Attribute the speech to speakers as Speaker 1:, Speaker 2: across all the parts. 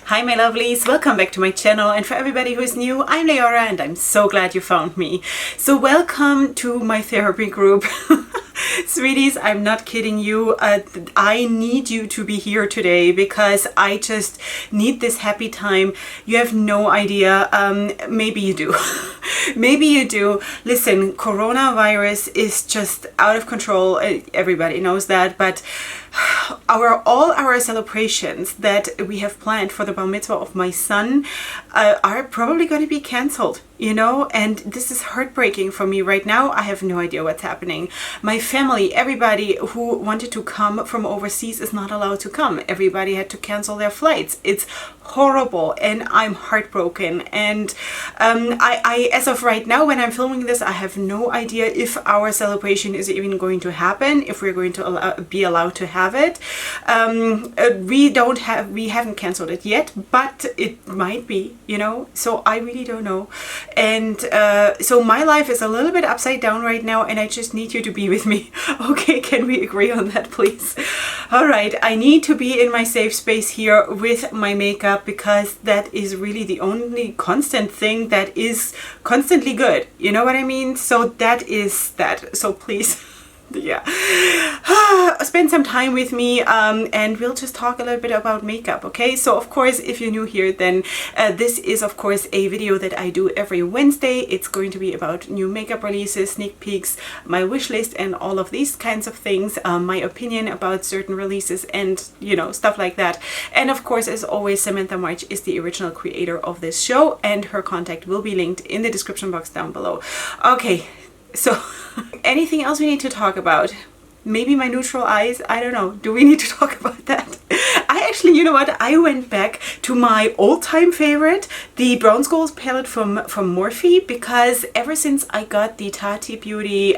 Speaker 1: Hi my lovelies, welcome back to my channel, and for everybody who is new, I'm Leorah and I'm so glad you found me. So welcome to my therapy group. Sweeties, I'm not kidding you. I need you to be here today because I just need this happy time. You have no idea. Maybe you do. Maybe you do. Listen, coronavirus is just out of control. Everybody knows that, but all our celebrations that we have planned for the bar mitzvah of my son are probably going to be cancelled, you know, and this is heartbreaking for me right now. I have no idea what's happening. My family, everybody who wanted to come from overseas is not allowed to come. Everybody had to cancel their flights. It's horrible and I'm heartbroken, and I as of right now when I'm filming this, I have no idea if our celebration is even going to happen, if we're going to be allowed to have it. We haven't canceled it yet, but it might be, you know, so I really don't know. And so my life is a little bit upside down right now and I just need you to be with me. Okay, can we agree on that, please? All right, I need to be in my safe space here with my makeup because that is really the only constant thing that is constantly good. You know what I mean? So that is that. So please, yeah, spend some time with me and we'll just talk a little bit about makeup. Okay, so of course, if you're new here, then this is of course a video that I do every Wednesday. It's going to be about new makeup releases, sneak peeks, my wish list, and all of these kinds of things, my opinion about certain releases, and you know, stuff like that. And of course, as always, Samantha March is the original creator of this show and her contact will be linked in the description box down below. Okay, so anything else we need to talk about? Maybe my neutral eyes? I don't know. Do we need to talk about that? I actually, you know what? I went back to my old-time favorite, the Bronze Gold palette from Morphe, because ever since I got the Tati Beauty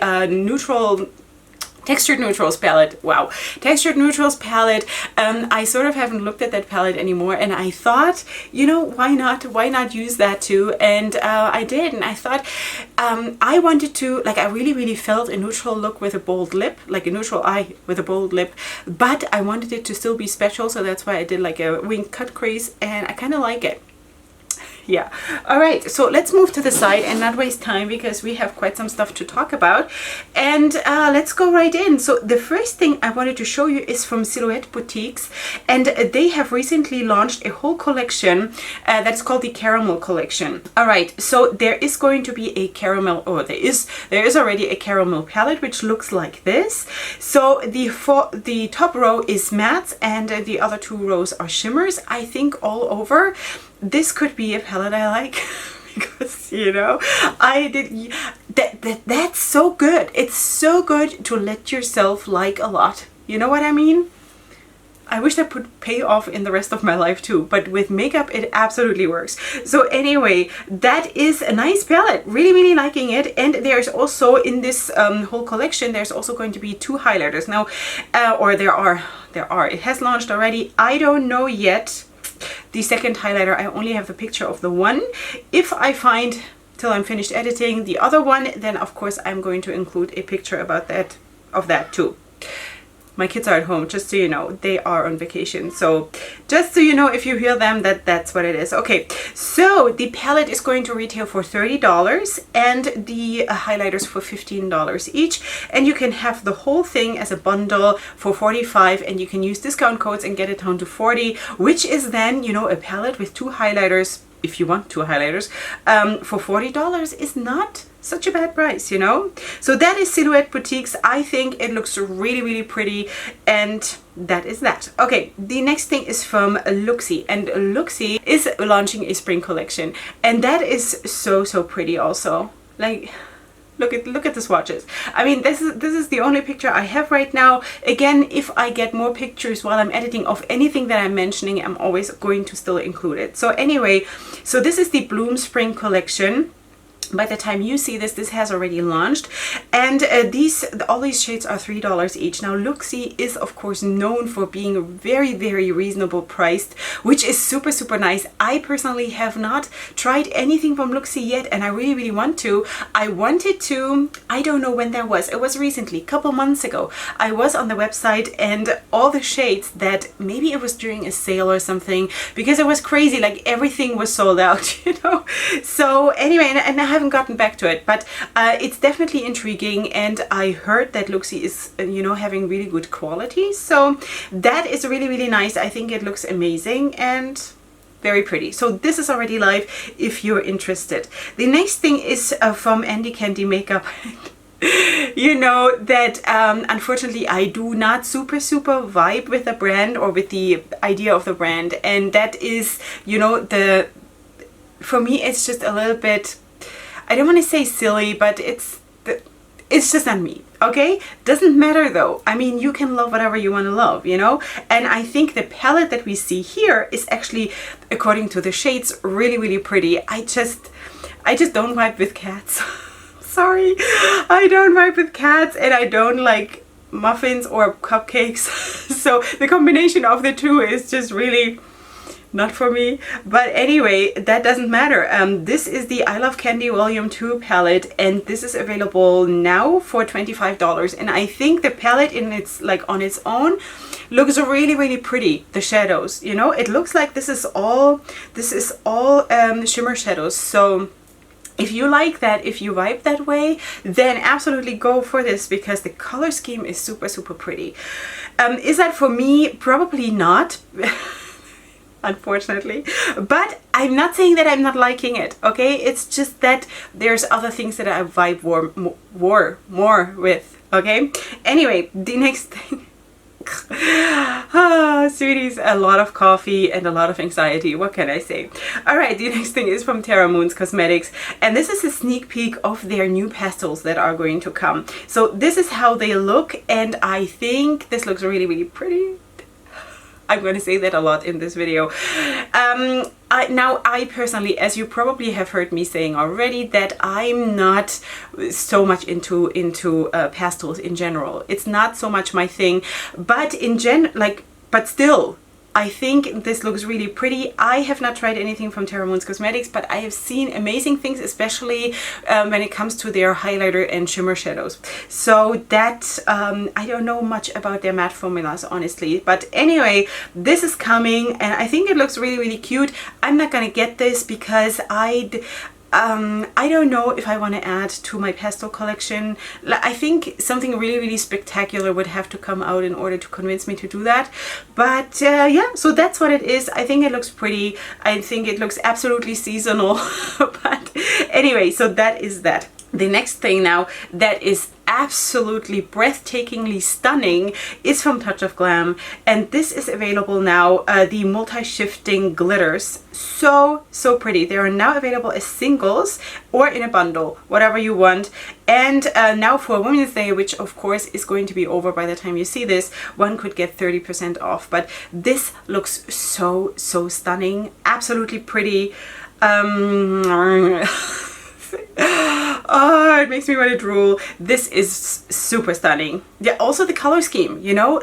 Speaker 1: Textured Neutrals palette, wow, Textured Neutrals palette, I sort of haven't looked at that palette anymore, and I thought, you know, why not use that too? And I did, and I thought I wanted to, like, I really felt a neutral look with a bold lip, like a neutral eye with a bold lip, but I wanted it to still be special, so that's why I did like a wing cut crease, and I kind of like it. Yeah. All right, so let's move to the side and not waste time because we have quite some stuff to talk about, and let's go right in. So the first thing I wanted to show you is from Silhouette Boutiques, and they have recently launched a whole collection that's called the Karamel Collection. All right, so there is going to be a caramel, or there is already a caramel palette which looks like this. So the top row is mattes and the other two rows are shimmers. I think all over this could be a palette I like because, you know, that's so good. It's so good to let yourself like a lot. You know what I mean? I wish that would pay off in the rest of my life too, but with makeup it absolutely works. So anyway, that is a nice palette. Really liking it. And there's also in this whole collection, there's also going to be two highlighters now, or there are. It has launched already. I don't know yet the second highlighter. I only have the picture of the one. If I find till I'm finished editing the other one, then of course I'm going to include a picture about that, of that too. My kids are at home, just so you know. They are on vacation, so just so you know, if you hear them, that's what it is. Okay, so the palette is going to retail for $30 and the highlighters for $15 each, and you can have the whole thing as a bundle for $45, and you can use discount codes and get it down to $40, which is then, you know, a palette with two highlighters, if you want two highlighters, for $40 is not such a bad price, you know. So that is Silhouette Boutiques. I think it looks really pretty, and that is that. Okay, the next thing is from Luxie, and Luxie is launching a spring collection, and that is so pretty also. Like, look at the swatches. I mean, this is the only picture I have right now. Again, if I get more pictures while I'm editing of anything that I'm mentioning, I'm always going to still include it. So anyway, so this is the Bloom Spring collection. By the time you see this, this has already launched, and all these shades are $3 each. Now Luxie is of course known for being very reasonable priced, which is super nice. I personally have not tried anything from Luxie yet, and I really want to. I wanted to, I don't know when that was. It was recently, a couple months ago. I was on the website, and all the shades that maybe it was during a sale or something, because it was crazy, like everything was sold out, you know. So anyway, and I haven't gotten back to it, but it's definitely intriguing, and I heard that Luxie is, you know, having really good quality, so that is really, really nice. I think it looks amazing and very pretty. So this is already live if you're interested. The next thing is from Andy Candy Makeup. You know that unfortunately I do not super vibe with the brand or with the idea of the brand, and that is, you know, for me it's just a little bit, I don't want to say silly, but it's just not me. Okay, doesn't matter though. I mean, you can love whatever you want to love, you know. And I think the palette that we see here is actually, according to the shades, really, really pretty. I just don't vibe with cats. Sorry, I don't vibe with cats, and I don't like muffins or cupcakes. So the combination of the two is just really not for me. But anyway, that doesn't matter. This is the I Love Candy Volume 2 palette, and this is available now for $25. And I think the palette in its, like, on its own looks really, really pretty. The shadows, you know, it looks like this is all shimmer shadows. So if you like that, if you vibe that way, then absolutely go for this, because the color scheme is super pretty. Is that for me? Probably not. Unfortunately, but I'm not saying that I'm not liking it, okay? It's just that there's other things that I vibe more with, okay? Anyway, the next thing. Ah, sweeties, a lot of coffee and a lot of anxiety. What can I say? All right, the next thing is from Tara Moon's Cosmetics, and this is a sneak peek of their new pastels that are going to come. So this is how they look, and I think this looks really, really pretty. I'm going to say that a lot in this video. Now, I personally, as you probably have heard me saying already, that I'm not so much into pastels in general. It's not so much my thing, but but still, I think this looks really pretty. I have not tried anything from Tara Moon's Cosmetics, but I have seen amazing things, especially when it comes to their highlighter and shimmer shadows. So that, I don't know much about their matte formulas, honestly. But anyway, this is coming, and I think it looks really, really cute. I'm not gonna get this because I don't know if I want to add to my pastel collection. I think something really, really spectacular would have to come out in order to convince me to do that. But yeah, so that's what it is. I think it looks pretty. I think it looks absolutely seasonal. But anyway, so that is that. The next thing now that is absolutely breathtakingly stunning is from Touch of Glam, and this is available now, the Multishifting Glitters. So pretty. They are now available as singles or in a bundle, whatever you want. And now for Women's Day, which of course is going to be over by the time you see this, one could get 30% off. But this looks so stunning, absolutely pretty. Oh, it makes me want to drool. This is super stunning. Yeah, also the color scheme, you know,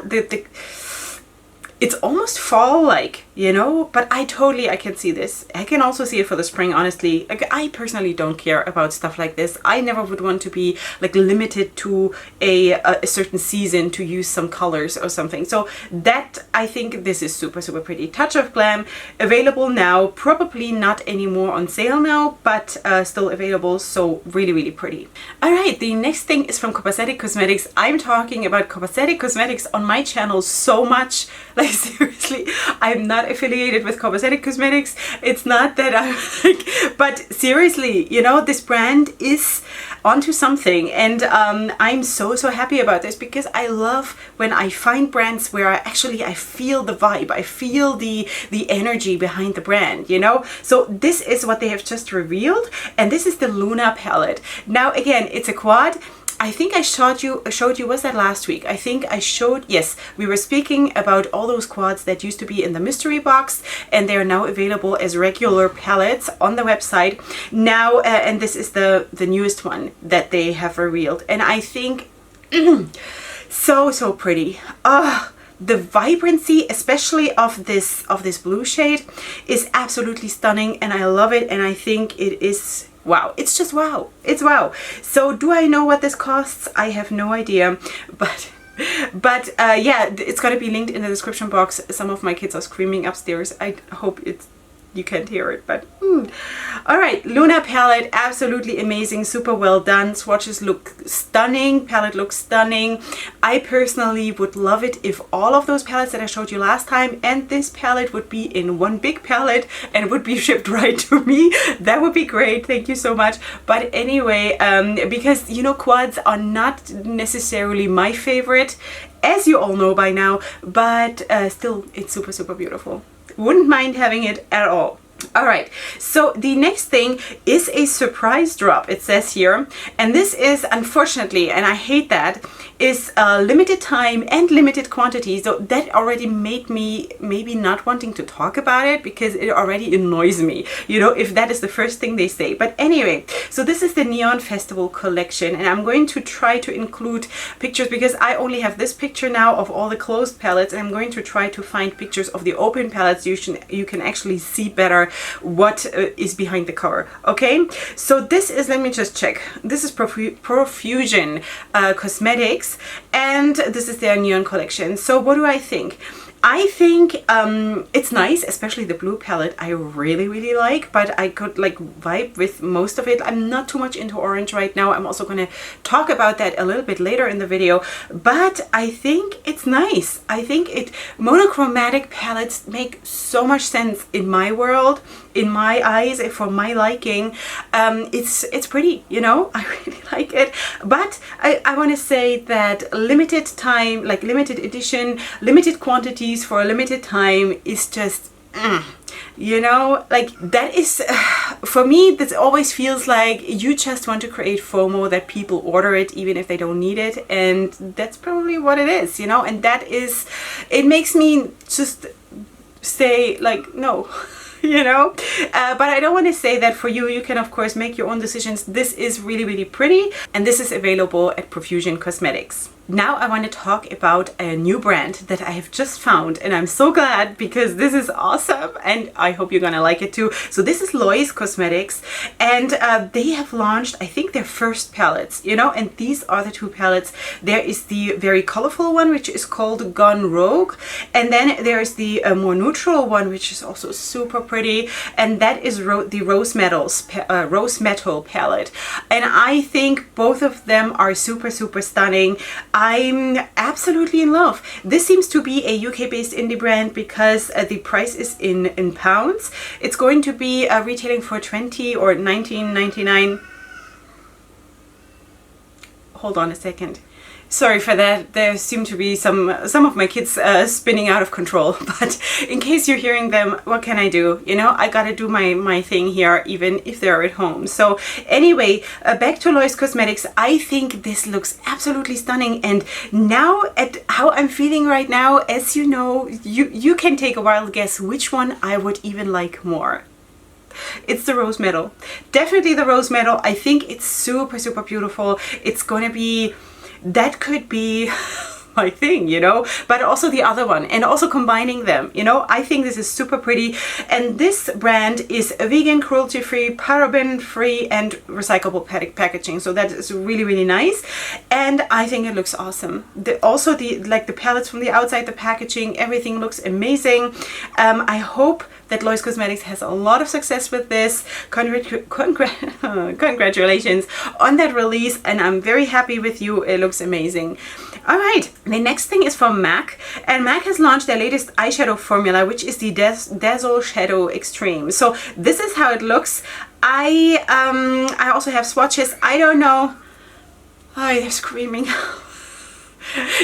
Speaker 1: it's almost fall-like, you know, but I can see this. I can also see it for the spring, honestly. Like, I personally don't care about stuff like this. I never would want to be like limited to a certain season to use some colors or something. So that, I think this is super pretty. Touch of Glam, available now, probably not anymore on sale now, but still available, so really pretty. All right, the next thing is from Copacetic Cosmetics. I'm talking about Copacetic Cosmetics on my channel so much. Like, seriously, I'm not affiliated with Copacetic Cosmetics. It's not that I'm like, but seriously, you know, this brand is onto something, and I'm so happy about this, because I love when I find brands where I feel the vibe, I feel the energy behind the brand, you know. So this is what they have just revealed, and this is the Luna palette. Now again, it's a quad. I think I showed you, was that last week? I think I showed, yes, we were speaking about all those quads that used to be in the mystery box, and they are now available as regular palettes on the website now, and this is the newest one that they have revealed, and I think so pretty. The vibrancy, especially of this blue shade, is absolutely stunning, and I love it, and I think it is wow. It's just wow. It's wow. So do I know what this costs? I have no idea, but But yeah, it's going to be linked in the description box. Some of my kids are screaming upstairs. I hope you can't hear it, but all right, Luna palette, absolutely amazing, super well done. Swatches look stunning, palette looks stunning. I personally would love it if all of those palettes that I showed you last time and this palette would be in one big palette and would be shipped right to me. That would be great. Thank you so much. But anyway, because you know, quads are not necessarily my favorite, as you all know by now, but still, it's super, super beautiful. Wouldn't mind having it at all. All right, so the next thing is a surprise drop, it says here, and this is unfortunately, and I hate that, is limited time and limited quantity. So that already made me maybe not wanting to talk about it, because it already annoys me, you know, if that is the first thing they say. But anyway, so this is the Neon Festival collection, and I'm going to try to include pictures, because I only have this picture now of all the closed palettes, and I'm going to try to find pictures of the open palettes. You can actually see better what is behind the cover. Okay, so this is, let me just check, this is Profusion Cosmetics, and this is their Neon collection. So what do I think? I think it's nice, especially the blue palette I really, really like, but I could like vibe with most of it. I'm not too much into orange right now. I'm also going to talk about that a little bit later in the video, but I think it's nice. I think monochromatic palettes make so much sense in my world, in my eyes, for my liking. It's pretty, you know, I really like it. But I want to say that limited time, like limited edition, limited quantities for a limited time is just, you know, like that is, for me, this always feels like you just want to create FOMO, that people order it even if they don't need it. And that's probably what it is, you know, and that is, it makes me just say like, no. You know, but I don't want to say that for you. You can of course make your own decisions. This is really, really pretty, and this is available at Profusion Cosmetics. Now I want to talk about a new brand that I have just found, and I'm so glad, because this is awesome and I hope you're gonna like it too. So this is Lois Cosmetics, and they have launched, I think, their first palettes, you know, and these are the two palettes. There is the very colorful one, which is called Gone Rogue, and then there is the more neutral one, which is also super pretty, and that is the Rose Metal palette. And I think both of them are super, super stunning. I'm absolutely in love. This seems to be a UK-based indie brand, because the price is in pounds. It's going to be retailing for $20 or $19.99. Hold on a second. Sorry for that. There seem to be some of my kids spinning out of control, but in case you're hearing them, what can I do? You know, I gotta do my thing here, even if they're at home. So anyway, back to Lois Cosmetics. I think this looks absolutely stunning, and now at how I'm feeling right now, as you know, you can take a wild guess which one I would even like more. It's the Rose Metal. Definitely the Rose Metal. I think it's super, super beautiful. It's gonna be, that could be my thing, you know, but also the other one, and also combining them, you know, I think this is super pretty. And this brand is vegan, cruelty-free, paraben-free, and recyclable packaging, so that is really, really nice, and I think it looks awesome. Also the palettes from the outside, the packaging, everything looks amazing. I hope that Lois Cosmetics has a lot of success with this. Congratulations on that release, and I'm very happy with you. It looks amazing. All right, the next thing is from MAC, and MAC has launched their latest eyeshadow formula, which is the Dazzleshadow Extreme. So this is how it looks. I also have swatches. I don't know. Oh, they're screaming.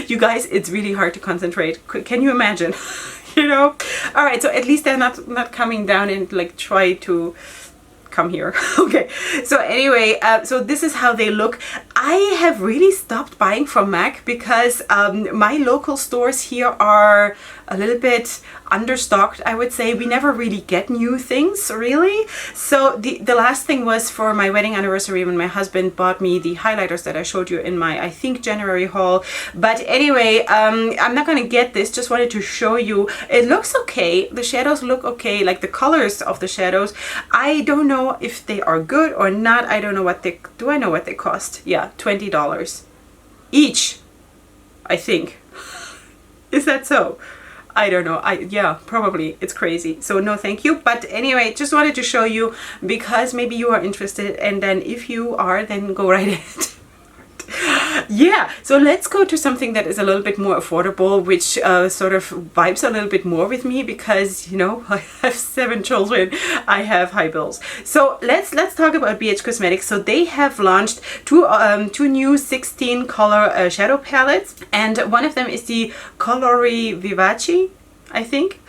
Speaker 1: You guys, it's really hard to concentrate. Can you imagine? You know? All right, so at least they're not coming down and like try to come here. Okay, so anyway, so this is how they look. I have really stopped buying from MAC, because my local stores here are a little bit understocked, I would say. We never really get new things, really. So the last thing was for my wedding anniversary, when my husband bought me the highlighters that I showed you in my, I think, January haul. But anyway, I'm not gonna get this, just wanted to show you. It looks okay. The shadows look okay, like the colors of the shadows. I don't know if they are good or not. I don't know what they, do I know what they cost? Yeah, $20 each. I think. Is that so? I don't know. Yeah, probably. It's crazy. So no, thank you. But anyway, just wanted to show you because maybe you are interested, and then if you are, then go right ahead. Yeah, so let's go to something that is a little bit more affordable, which sort of vibes a little bit more with me because, you know, I have 7 children, I have high bills. So let's talk about BH Cosmetics. So they have launched two new 16 color shadow palettes, and one of them is the Colori Vivaci, I think.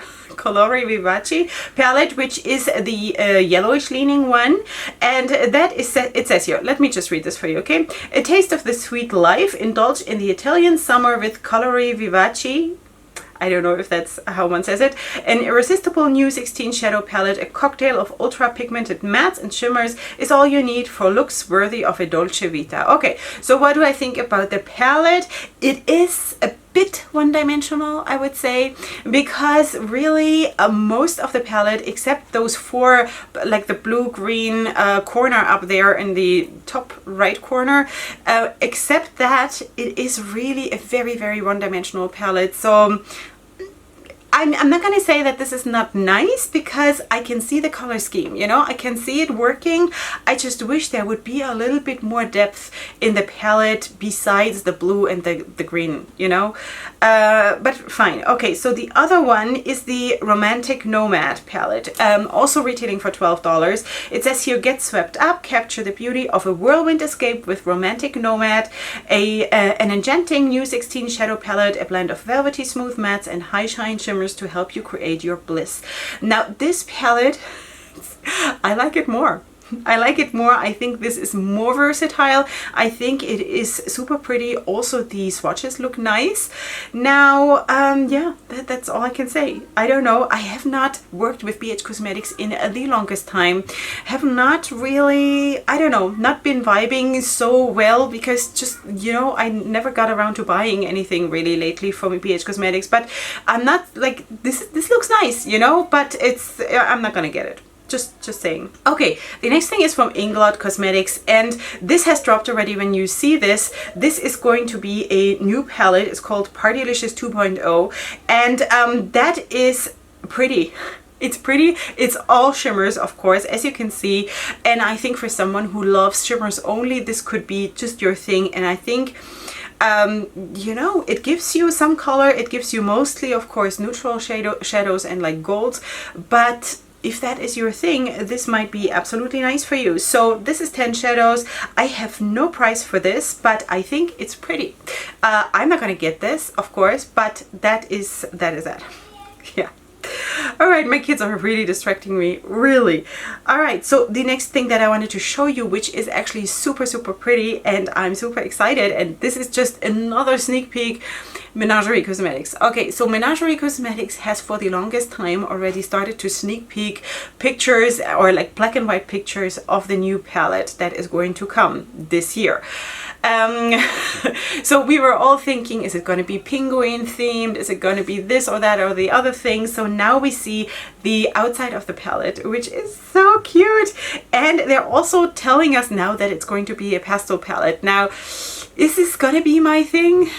Speaker 1: Colori Vivaci palette, which is the yellowish leaning one, and that is, it says here, let me just read this for you, okay? A taste of the sweet life, indulge in the Italian summer with Colori Vivaci. I don't know if that's how one says it. An irresistible new 16 shadow palette, a cocktail of ultra pigmented mattes and shimmers is all you need for looks worthy of a dolce vita. Okay, so what do I think about the palette? It is a bit one-dimensional, I would say, because really most of the palette, except those 4, like the blue-green corner up there in the top right corner, except that it is really a very, very one-dimensional palette. So I'm not going to say that this is not nice because I can see the color scheme, you know, I can see it working. I just wish there would be a little bit more depth in the palette besides the blue and the green, you know, but fine. Okay, so the other one is the Romantic Nomad palette, also retailing for $12. It says here, get swept up, capture the beauty of a whirlwind escape with Romantic Nomad, an enchanting new 16 shadow palette, a blend of velvety smooth mattes and high shine shimmers to help you create your bliss. Now this palette, I like it more. I like it more. I think this is more versatile. I think it is super pretty. Also, the swatches look nice. Now, yeah, that's all I can say. I don't know. I have not worked with BH Cosmetics in the longest time. Have not really, I don't know, not been vibing so well because just, you know, I never got around to buying anything really lately from BH Cosmetics. But I'm not like, this looks nice, you know, but it's, I'm not gonna get it. Just saying. Okay, the next thing is from Inglot Cosmetics, and this has dropped already when you see this. This is going to be a new palette. It's called Partylicious 2.0, and that is pretty. It's pretty. It's all shimmers, of course, as you can see, and I think for someone who loves shimmers only, this could be just your thing. And I think you know, it gives you some color. It gives you mostly, of course, neutral shadows and like golds, but if that is your thing, this might be absolutely nice for you. So this is 10 shadows. I have no price for this, but I think it's pretty. I'm not gonna get this, of course, but that is that. Yeah. All right, my kids are really distracting me, really. All right, so the next thing that I wanted to show you, which is actually super, super pretty, and I'm super excited, and this is just another sneak peek, Menagerie Cosmetics. Okay, so Menagerie Cosmetics has for the longest time already started to sneak peek pictures or like black and white pictures of the new palette that is going to come this year. So we were all thinking, is it going to be penguin themed? Is it going to be this or that or the other thing? So now we see the outside of the palette, which is so cute. And they're also telling us now that it's going to be a pastel palette. Now, is this going to be my thing?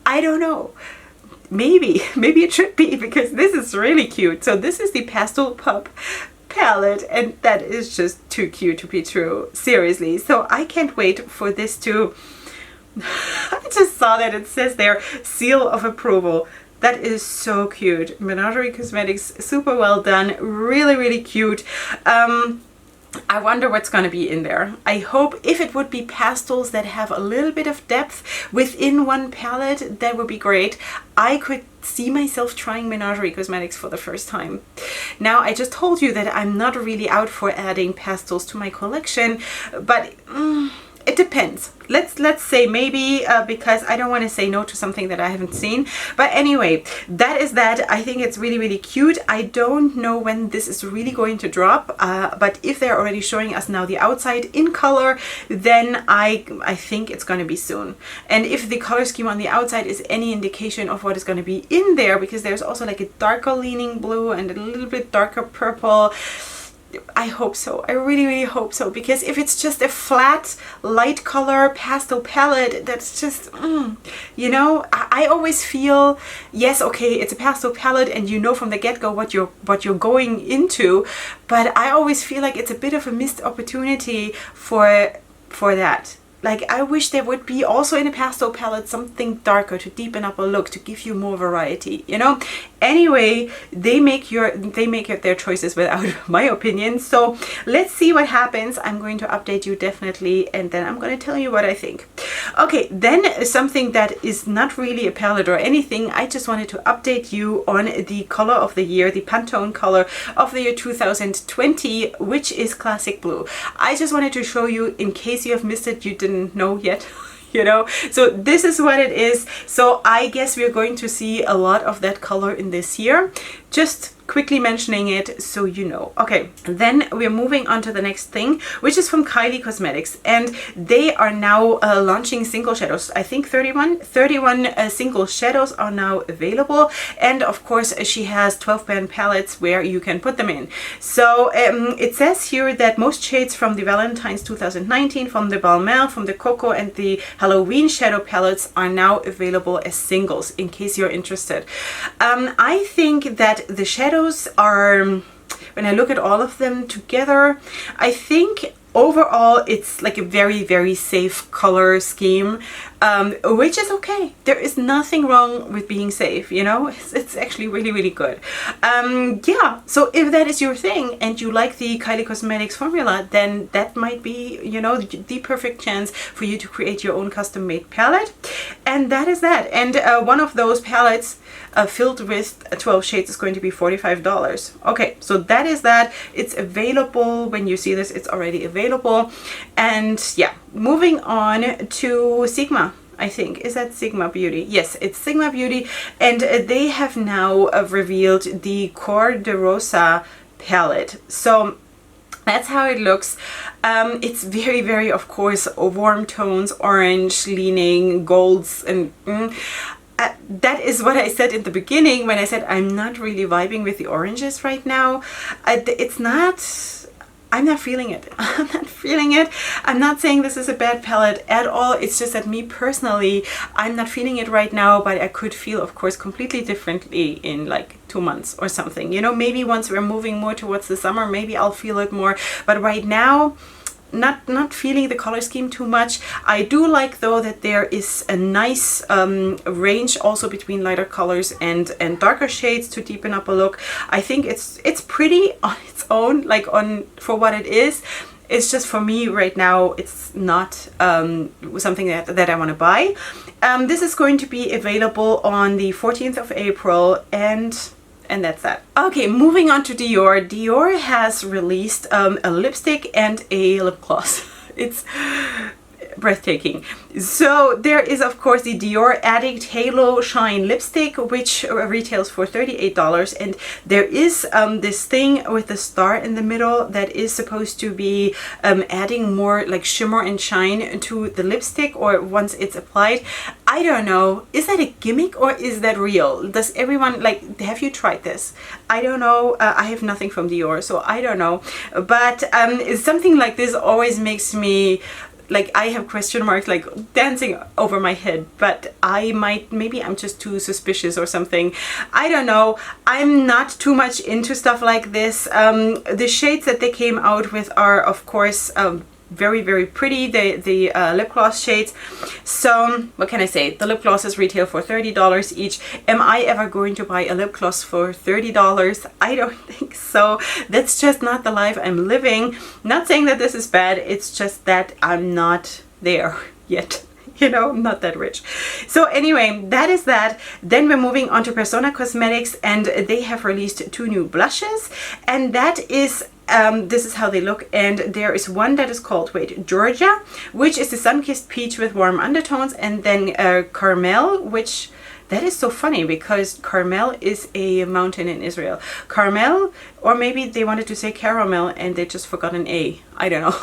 Speaker 1: I don't know. Maybe it should be, because this is really cute. So this is the Pastel Pup Palette, and that is just too cute to be true, seriously. So I can't wait for this to I just saw that it says there, seal of approval. That is so cute. Menagerie Cosmetics, super well done, really, really cute. I wonder what's going to be in there. I hope if it would be pastels that have a little bit of depth within one palette, that would be great. I could see myself trying Menagerie Cosmetics for the first time. Now, I just told you that I'm not really out for adding pastels to my collection, but it depends. Let's say maybe, because I don't want to say no to something that I haven't seen. But anyway, that is that. I think it's really, really cute. I don't know when this is really going to drop, but if they're already showing us now the outside in color, then I think it's going to be soon. And if the color scheme on the outside is any indication of what is going to be in there, because there's also like a darker leaning blue and a little bit darker purple, I hope so. I really, really hope so, because if it's just a flat light color pastel palette, that's just, you know, I always feel, yes, okay, it's a pastel palette and you know from the get-go what you're going into, but I always feel like it's a bit of a missed opportunity for that. Like, I wish there would be also in a pastel palette something darker to deepen up a look, to give you more variety, you know. Anyway, they make their choices without my opinion. So let's see what happens. I'm going to update you definitely, and then I'm going to tell you what I think. Okay, then something that is not really a palette or anything. I just wanted to update you on the color of the year, the Pantone color of the year 2020, which is Classic Blue. I just wanted to show you in case you have missed it, you didn't know yet. You know, so this is what it is. So I guess we're going to see a lot of that color in this year. Just quickly mentioning it so you know. Okay, then we're moving on to the next thing, which is from Kylie Cosmetics, and they are now launching single shadows. I think 31 single shadows are now available, and of course she has 12-pan palettes where you can put them in. So it says here that most shades from the Valentine's 2019, from the Balmain, from the Coco, and the Halloween shadow palettes are now available as singles, in case you're interested. I think that the shadows are, when I look at all of them together, I think overall it's like a very, very safe color scheme, which is okay. There is nothing wrong with being safe, you know. It's actually really, really good. Yeah, so if that is your thing and you like the Kylie Cosmetics formula, then that might be, you know, the perfect chance for you to create your own custom-made palette. And that is that. And one of those palettes filled with 12 shades is going to be $45. Okay, so that is that. It's available. When you see this, it's already available. And yeah, moving on to Sigma. I think, is that Sigma Beauty? Yes, it's Sigma Beauty, and they have now revealed the Cor De Rosa palette. So that's how it looks. It's very, very, of course, warm tones, orange leaning, golds, and that is what I said in the beginning when I said I'm not really vibing with the oranges right now. It's not, I'm not feeling it. I'm not feeling it. I'm not saying this is a bad palette at all. It's just that me personally, I'm not feeling it right now, but I could feel, of course, completely differently in like 2 months or something. You know, maybe once we're moving more towards the summer, maybe I'll feel it more. But right now, not feeling the color scheme too much. I do like though that there is a nice range also between lighter colors and darker shades to deepen up a look. I think it's pretty on its own, like for what it is. It's just for me right now, it's not something that I want to buy. This is going to be available on the 14th of April, and that's that. Okay, moving on to Dior. Dior has released a lipstick and a lip gloss. It's breathtaking. So there is, of course, the Dior Addict Halo Shine lipstick, which retails for $38, and there is this thing with the star in the middle that is supposed to be adding more like shimmer and shine to the lipstick, or once it's applied. I don't know, is that a gimmick or is that real? Does everyone, like, have you tried this? I don't know. I have nothing from Dior, so I don't know, but something like this always makes me, like, I have question marks like dancing over my head, but maybe I'm just too suspicious or something. I don't know. I'm not too much into stuff like this. The shades that they came out with are, of course, very, very pretty, the lip gloss shades. So what can I say? The lip glosses retail for $30 each. Am I ever going to buy a lip gloss for $30? I don't think so. That's just not the life I'm living. Not saying that this is bad, it's just that I'm not there yet. You know, I'm not that rich. So anyway, that is that. Then we're moving on to Persona Cosmetics, and they have released 2 new blushes, and that is this is how they look. And there is one that is called, wait, Georgia, which is the sun-kissed peach with warm undertones, and then Caramel, which That is so funny because Carmel is a mountain in Israel. Carmel, or maybe they wanted to say caramel and they just forgot an A. I don't know.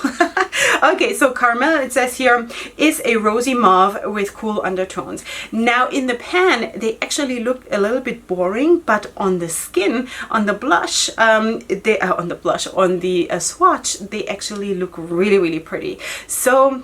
Speaker 1: Okay, so Carmel, it says here, is a rosy mauve with cool undertones. Now in the pan, they actually look a little bit boring, but on the skin, on the blush, on the swatch, they actually look really, really pretty. So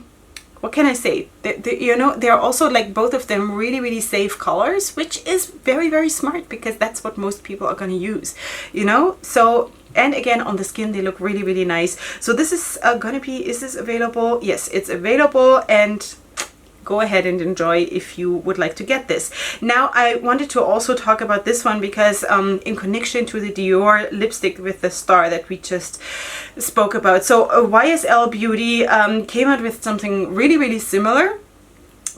Speaker 1: what can I say? You know, they're also like both of them really, really safe colors, which is very, very smart because that's what most people are going to use, you know? So, and again, on the skin, they look really, really nice. So this is gonna be, is this available? Yes, it's available, and go ahead and enjoy if you would like to get this. Now, I wanted to also talk about this one because in connection to the Dior lipstick with the star that we just spoke about. So YSL Beauty came out with something really, really similar.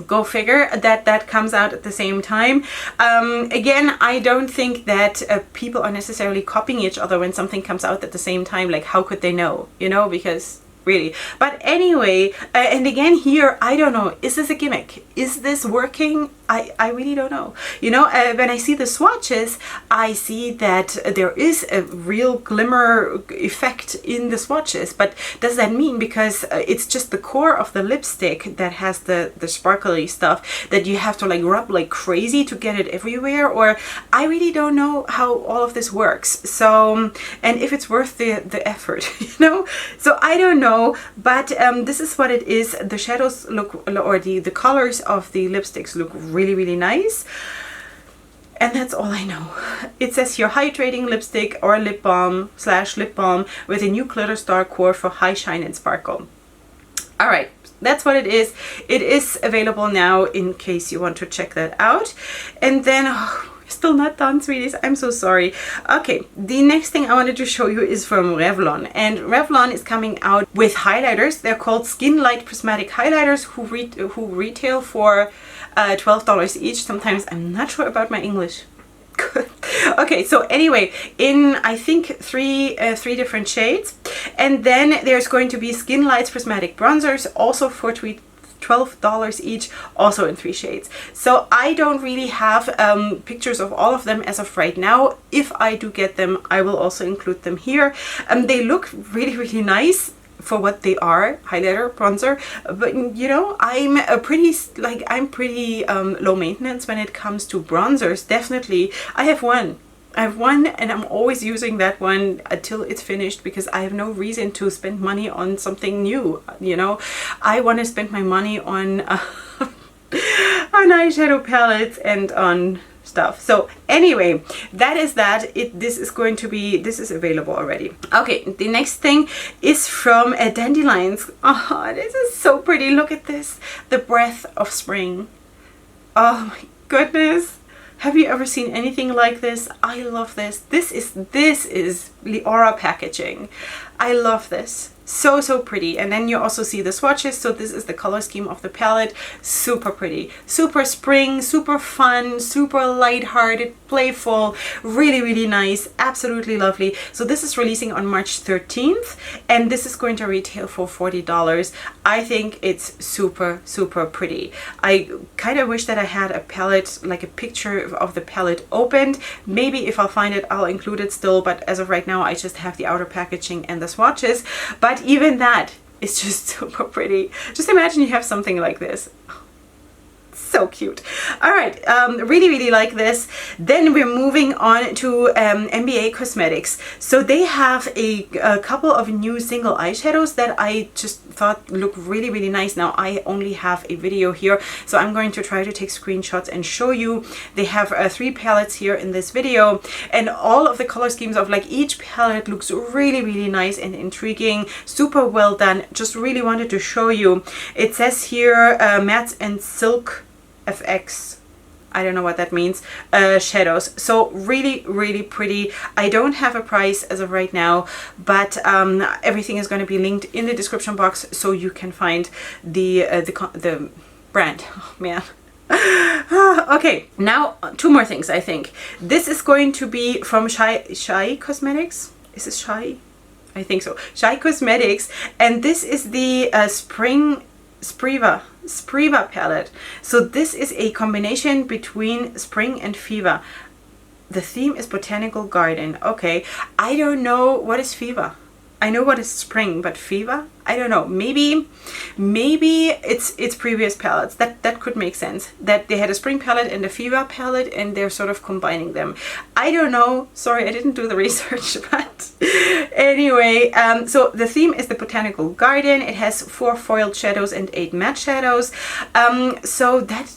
Speaker 1: Go figure that that comes out at the same time. Again, I don't think that people are necessarily copying each other when something comes out at the same time. Like, how could they know? You know, because really. But anyway, and again here, I don't know, is this a gimmick? Is this working? I really don't know. You know, when I see the swatches, I see that there is a real glimmer effect in the swatches. But does that mean because it's just the core of the lipstick that has the sparkly stuff that you have to like rub like crazy to get it everywhere? Or I really don't know how all of this works. So, and if it's worth the effort, you know? So I don't know, but this is what it is. The shadows look, or the colors of the lipsticks look really nice, and that's all I know. It says here, hydrating lipstick or lip balm / lip balm with a new glitter star core for high shine and sparkle. All right, that's what it is. It is available now in case you want to check that out. And then still not done, sweeties, I'm so sorry. Okay, the next thing I wanted to show you is from Revlon, and Revlon is coming out with highlighters. They're called SkinLight Prismatic highlighters who retail for $12 each. Sometimes I'm not sure about my English. Okay, so anyway, in I think three different shades, and then there's going to be SkinLights Prismatic bronzers also for $12 each, also in 3 shades. So I don't really have pictures of all of them as of right now. If I do get them, I will also include them here. They look really nice for what they are, highlighter, bronzer, but you know, I'm pretty low maintenance when it comes to bronzers. Definitely, I have one and I'm always using that one until it's finished because I have no reason to spend money on something new, you know. I want to spend my money on on eyeshadow palettes and on stuff. So anyway, that is that. This is available already. Okay, the next thing is from Dandelions. Oh, this is so pretty. Look at this, the breath of spring. Oh my goodness, have you ever seen anything like this? I love this. This is Leorah packaging. I love this. So pretty. And then you also see the swatches. So this is the color scheme of the palette. Super pretty, super spring, super fun, super lighthearted, playful, really nice, absolutely lovely. So this is releasing on March 13th, and this is going to retail for $40. I think it's super pretty. I kind of wish that I had a palette, like a picture of the palette opened. Maybe if I'll find it, I'll include it still, but as of right now, I just have the outer packaging and the swatches. But even that is just super pretty. Just imagine you have something like this. So cute. All right, really like this. Then we're moving on to MUA Cosmetics. So they have a couple of new single eyeshadows that I just thought look really nice. Now I only have a video here, so I'm going to try to take screenshots and show you. They have 3 palettes here in this video, and all of the color schemes of like each palette looks really nice and intriguing. Super well done. Just really wanted to show you. It says here matte and silk FX, I don't know what that means, shadows. So really pretty. I don't have a price as of right now, but everything is going to be linked in the description box so you can find the brand. Oh man. Okay, now 2 more things. I think this is going to be from Shy Cosmetics. Is this Shy? I think so. Shy Cosmetics, and this is the spring Spriva palette. So this is a combination between spring and fever. The theme is botanical garden. Okay, I don't know what is fever. I know what is spring, but fever? I don't know. Maybe it's previous palettes. That could make sense. That they had a spring palette and a fever palette, and they're sort of combining them. I don't know. Sorry, I didn't do the research, but anyway. So the theme is the botanical garden. It has 4 foiled shadows and 8 matte shadows. So that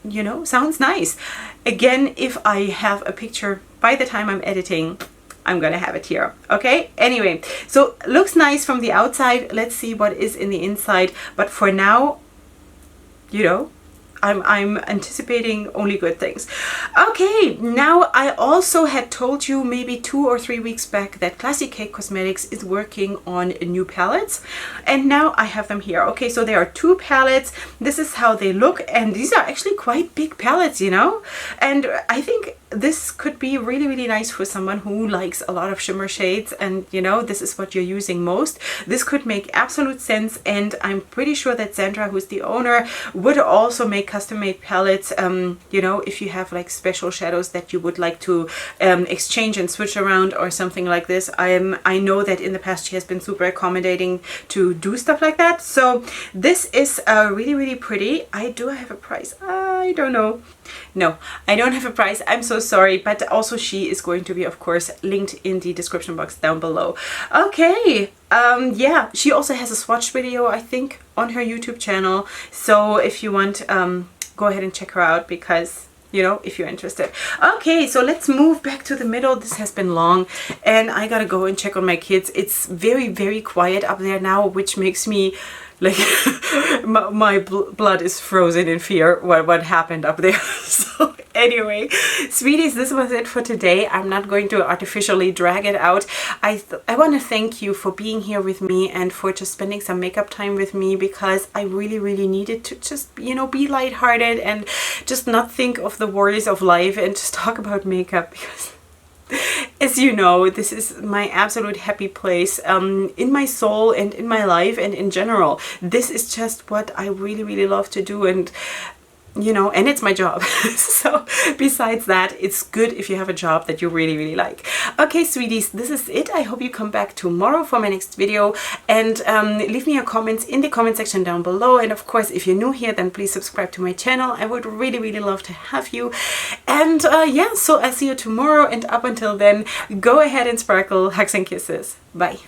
Speaker 1: you know, sounds nice. Again, if I have a picture by the time I'm editing, I'm gonna have it here. Okay, anyway, so looks nice from the outside. Let's see what is in the inside, but for now, you know, I'm anticipating only good things. Okay, now I also had told you maybe 2 or 3 weeks back that Kylie Cosmetics is working on new palettes, and now I have them here. Okay, so there are 2 palettes. This is how they look, and these are actually quite big palettes, you know, and I think this could be really, really nice for someone who likes a lot of shimmer shades, and you know, this is what you're using most. This could make absolute sense, and I'm pretty sure that Sandra, who's the owner, would also make custom-made palettes, you know, if you have like special shadows that you would like to exchange and switch around or something like this. I know that in the past she has been super accommodating to do stuff like that. So this is really, really pretty. Do I have a price? I don't know. No, I don't have a price. I'm so sorry, but also she is going to be, of course, linked in the description box down below. Okay, yeah, she also has a swatch video, I think, on her YouTube channel. So if you want, go ahead and check her out, because, you know, if you're interested. Okay, so let's move back to the middle. This has been long, and I gotta go and check on my kids. It's very, very quiet up there now, which makes me like my blood is frozen in fear what happened up there. So anyway, sweeties, this was it for today. I'm not going to artificially drag it out. I want to thank you for being here with me and for just spending some makeup time with me, because I really, really needed to just, you know, be lighthearted and just not think of the worries of life and just talk about makeup, because as you know, this is my absolute happy place in my soul and in my life and in general. This is just what I really, really love to do, and you know, and it's my job. So besides that, it's good if you have a job that you really, really like. Okay, sweeties, this is it. I hope you come back tomorrow for my next video, and leave me your comments in the comment section down below. And of course, if you're new here, then please subscribe to my channel. I would really, really love to have you. And yeah, so I'll see you tomorrow, and up until then, go ahead and sparkle. Hugs and kisses. Bye.